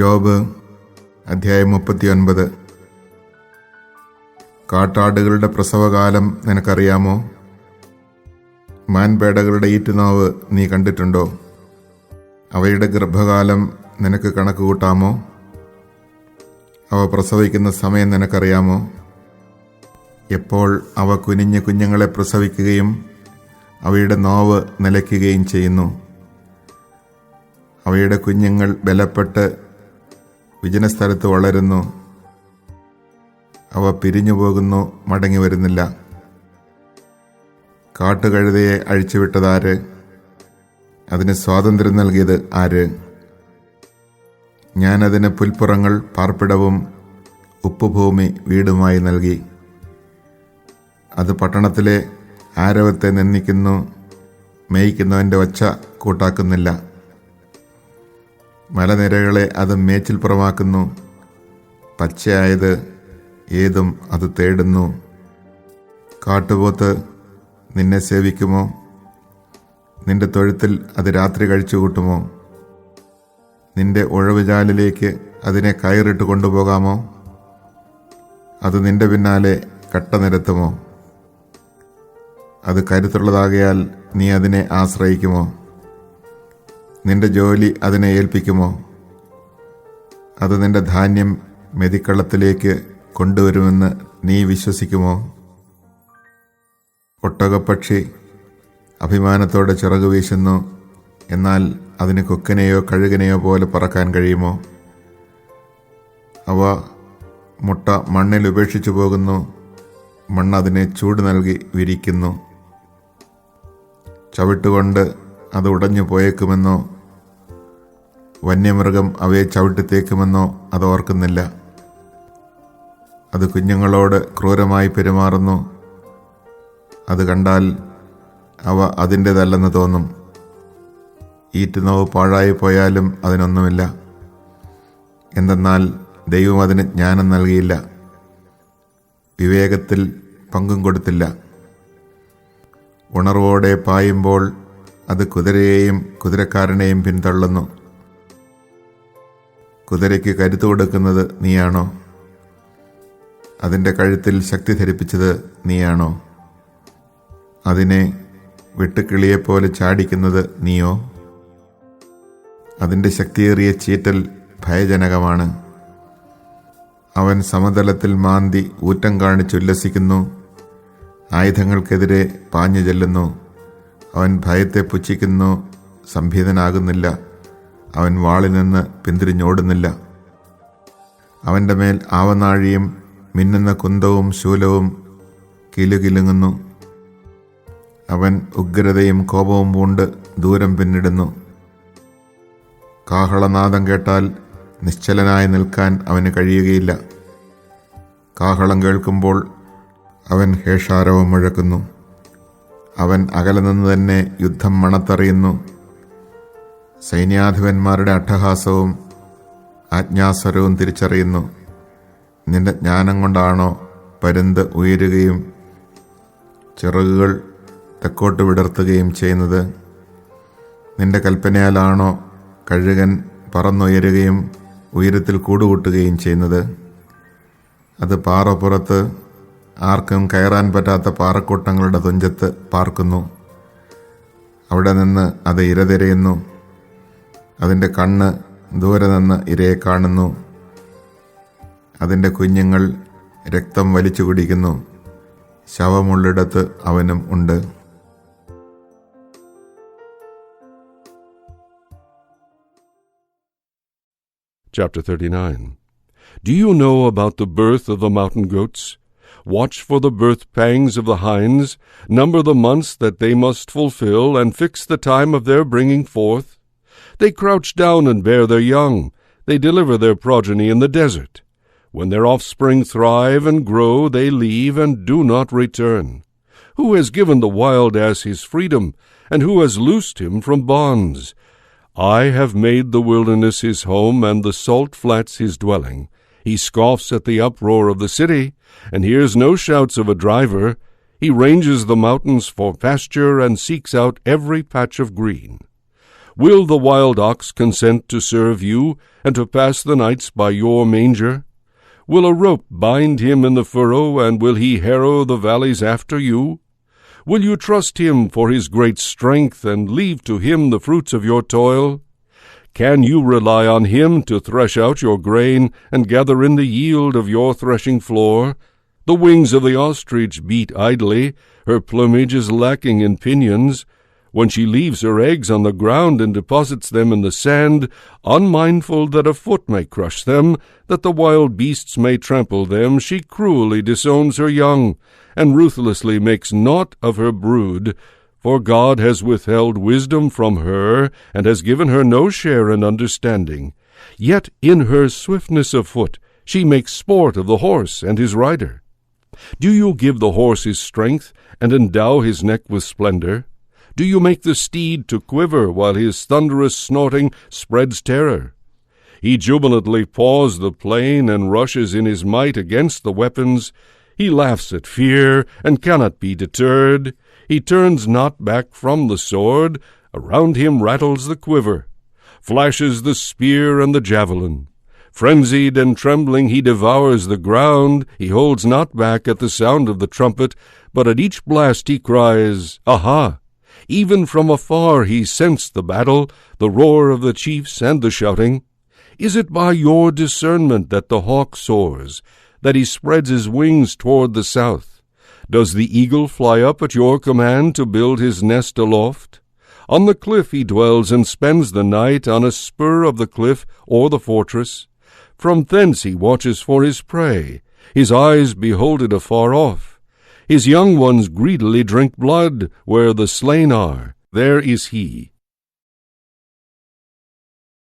Job അധ്യായം 39. കാട്ടാടുകളുടെ പ്രസവകാലം നിനക്കറിയാമോ? മാൻപേടകളുടെ ഈറ്റുനാവ് നീ കണ്ടിട്ടുണ്ടോ? അവയുടെ ഗർഭകാലം നിനക്ക് കണക്കുകൂട്ടാമോ? അവ പ്രസവിക്കുന്ന സമയം നിനക്കറിയാമോ? എപ്പോൾ അവ കുനിഞ്ഞ് കുഞ്ഞുങ്ങളെ പ്രസവിക്കുകയും അവയുടെ നോവ് നിലയ്ക്കുകയും ചെയ്യുന്നു. അവയുടെ കുഞ്ഞുങ്ങൾ ബലപ്പെട്ട് വിജനസ്ഥലത്ത് വളരുന്നു. അവ പിരിഞ്ഞു പോകുന്നു, മടങ്ങി വരുന്നില്ല. കാട്ടുകഴുതയെ അഴിച്ചുവിട്ടതാര്? അതിന് സ്വാതന്ത്ര്യം നൽകിയത് ആര്? ഞാനതിന് പുൽപ്പുറങ്ങൾ പാർപ്പിടവും ഉപ്പുഭൂമി വീടുമായി നൽകി. അത് പട്ടണത്തിലെ ആരവത്തെ നിന്ദിക്കുന്നു, മേയ്ക്കുന്നവൻ്റെ ഒച്ച കൂട്ടാക്കുന്നില്ല. മലനിരകളെ അത് മേച്ചിൽപ്പുറമാക്കുന്നു, പച്ചയായത് ഏതും അത് തേടുന്നു. കാട്ടുപോത്ത് നിന്നെ സേവിക്കുമോ? നിന്റെ തൊഴുത്തിൽ അത് രാത്രി കഴിച്ചുകൂട്ടുമോ? നിന്റെ ഉഴവുചാലിലേക്ക് അതിനെ കയറിട്ട് കൊണ്ടുപോകാമോ? അത് നിന്റെ പിന്നാലെ കട്ട നിരത്തുമോ? അത് കരുത്തുള്ളതാകയാൽ നീ അതിനെ ആശ്രയിക്കുമോ? നിന്റെ ജോലി അതിനെ ഏൽപ്പിക്കുമോ? അത് നിന്റെ ധാന്യം മെതിക്കളത്തിലേക്ക് കൊണ്ടുവരുമെന്ന് നീ വിശ്വസിക്കുമോ? ഒട്ടകപ്പക്ഷി അഭിമാനത്തോടെ ചിറകു വീശുന്നു, എന്നാൽ അതിന് കൊക്കിനെയോ കഴുകനെയോ പോലെ പറക്കാൻ കഴിയുമോ? അവ മുട്ട മണ്ണിൽ ഉപേക്ഷിച്ചു പോകുന്നു, മണ്ണതിനെ ചൂട് നൽകി വിരിക്കുന്നു. ചവിട്ടുകൊണ്ട് അത് ഉടഞ്ഞു പോയേക്കുമെന്നോ വന്യമൃഗം അവയെ ചവിട്ടിത്തേക്കുമെന്നോ അത് ഓർക്കുന്നില്ല. അത് കുഞ്ഞുങ്ങളോട് ക്രൂരമായി പെരുമാറുന്നു. അത് കണ്ടാൽ അവ അതിൻ്റെതല്ലെന്ന് തോന്നും. ഈറ്റുനോവ് പാഴായി പോയാലും അതിനൊന്നുമില്ല. എന്തെന്നാൽ ദൈവം അതിന് ജ്ഞാനം നൽകിയില്ല, വിവേകത്തിൽ പങ്കും കൊടുത്തില്ല. ഉണർവോടെ പായുമ്പോൾ അത് കുതിരയെയും കുതിരക്കാരനെയും പിന്തള്ളുന്നു. കുതിരയ്ക്ക് കരുത്തു കൊടുക്കുന്നത് നീയാണോ? അതിൻ്റെ കഴുത്തിൽ ശക്തി ധരിപ്പിച്ചത് നീയാണോ? അതിനെ വെട്ടുക്കിളിയെപ്പോലെ ചാടിക്കുന്നത് നീയോ? അതിൻ്റെ ശക്തിയേറിയ ചീറ്റൽ ഭയജനകമാണ്. അവൻ സമതലത്തിൽ മാന്തി ഊറ്റം കാണിച്ചുല്ലസിക്കുന്നു, ആയുധങ്ങൾക്കെതിരെ പാഞ്ഞു ചെല്ലുന്നു. അവൻ ഭയത്തെ പുച്ഛിക്കുന്നു, സംഭീതനാകുന്നില്ല. അവൻ വാളിൽ നിന്ന് പിന്തിരിഞ്ഞോടുന്നില്ല. അവൻ്റെ മേൽ ആവനാഴിയും മിന്നുന്ന കുന്തവും ശൂലവും കിലുകിലുങ്ങുന്നു. അവൻ ഉഗ്രതയും കോപവും പൂണ്ട് ദൂരം പിന്നിടുന്നു. കാഹളനാദം കേട്ടാൽ നിശ്ചലനായി നിൽക്കാൻ അവന് കഴിയുകയില്ല. കാഹളം കേൾക്കുമ്പോൾ അവൻ ഹേഷാരവം മുഴക്കുന്നു. അവൻ അകലെ നിന്ന് തന്നെ യുദ്ധം മണത്തറിയുന്നു. സൈന്യാധിപന്മാരുടെ അട്ടഹാസവും ആജ്ഞാസ്വരവും തിരിച്ചറിയുന്നു. നിന്റെ ജ്ഞാനം കൊണ്ടാണോ പരുന്ത് ഉയരുകയും ചിറകുകൾ തെക്കോട്ട് വിടർത്തുകയും ചെയ്യുന്നത്? നിന്റെ കൽപ്പനയാലാണോ കഴുകൻ പറന്നുയരുകയും ഉയരത്തിൽ കൂടുകൂട്ടുകയും ചെയ്യുന്നത്? അത് പാറപ്പുറത്ത് ആർക്കും കയറാൻ പറ്റാത്ത പാറക്കൂട്ടങ്ങളുടെ തുഞ്ചത്ത് പാർക്കുന്നു. അവിടെ നിന്ന് അത് ഇരതിരയുന്നു. അതിൻ്റെ കണ്ണ് ദൂരെ നിന്ന് ഇരയെ കാണുന്നു. അതിൻ്റെ കുഞ്ഞുങ്ങൾ രക്തം വലിച്ചു കുടിക്കുന്നു. ശവമുള്ളിടത്ത് അവനും ഉണ്ട്. Chapter 39. Do you know about the birth of the mountain goats? Watch for the birth pangs of the hinds, number the months that they must fulfill, and fix the time of their bringing forth. They crouch down and bear their young. They deliver their progeny in the desert. When their offspring thrive and grow, they leave and do not return. Who has given the wild ass his freedom, and who has loosed him from bonds? I have made the wilderness his home, and the salt flats his dwelling. He scoffs at the uproar of the city, and hears no shouts of a driver. He ranges the mountains for pasture, and seeks out every patch of green. Will the wild ox consent to serve you, and to pass the nights by your manger? Will a rope bind him in the furrow, and will he harrow the valleys after you? Will you trust him for his great strength, and leave to him the fruits of your toil? Can you rely on him to thresh out your grain, and gather in the yield of your threshing floor? The wings of the ostrich beat idly, her plumage is lacking in pinions. When she leaves her eggs on the ground and deposits them in the sand, unmindful that a foot may crush them, that the wild beasts may trample them, she cruelly disowns her young, and ruthlessly makes naught of her brood. For God has withheld wisdom from her, and has given her no share in understanding. Yet in her swiftness of foot she makes sport of the horse and his rider. Do you give the horse his strength, and endow his neck with splendor? Do you make the steed to quiver, while his thunderous snorting spreads terror? He jubilantly paws the plain, and rushes in his might against the weapons. He laughs at fear, and cannot be deterred. He turns not back from the sword. Around him rattles the quiver. Flashes the spear and the javelin. Frenzied and trembling he devours the ground. He holds not back at the sound of the trumpet, but at each blast he cries, Aha! Even from afar he sensed the battle, the roar of the chiefs and the shouting. Is it by your discernment that the hawk soars, that he spreads his wings toward the south? Does the eagle fly up at your command to build his nest aloft? On the cliff he dwells and spends the night, on a spur of the cliff or the fortress. From thence he watches for his prey. His eyes behold it afar off. His young ones greedily drink blood. Where the slain are, there is he.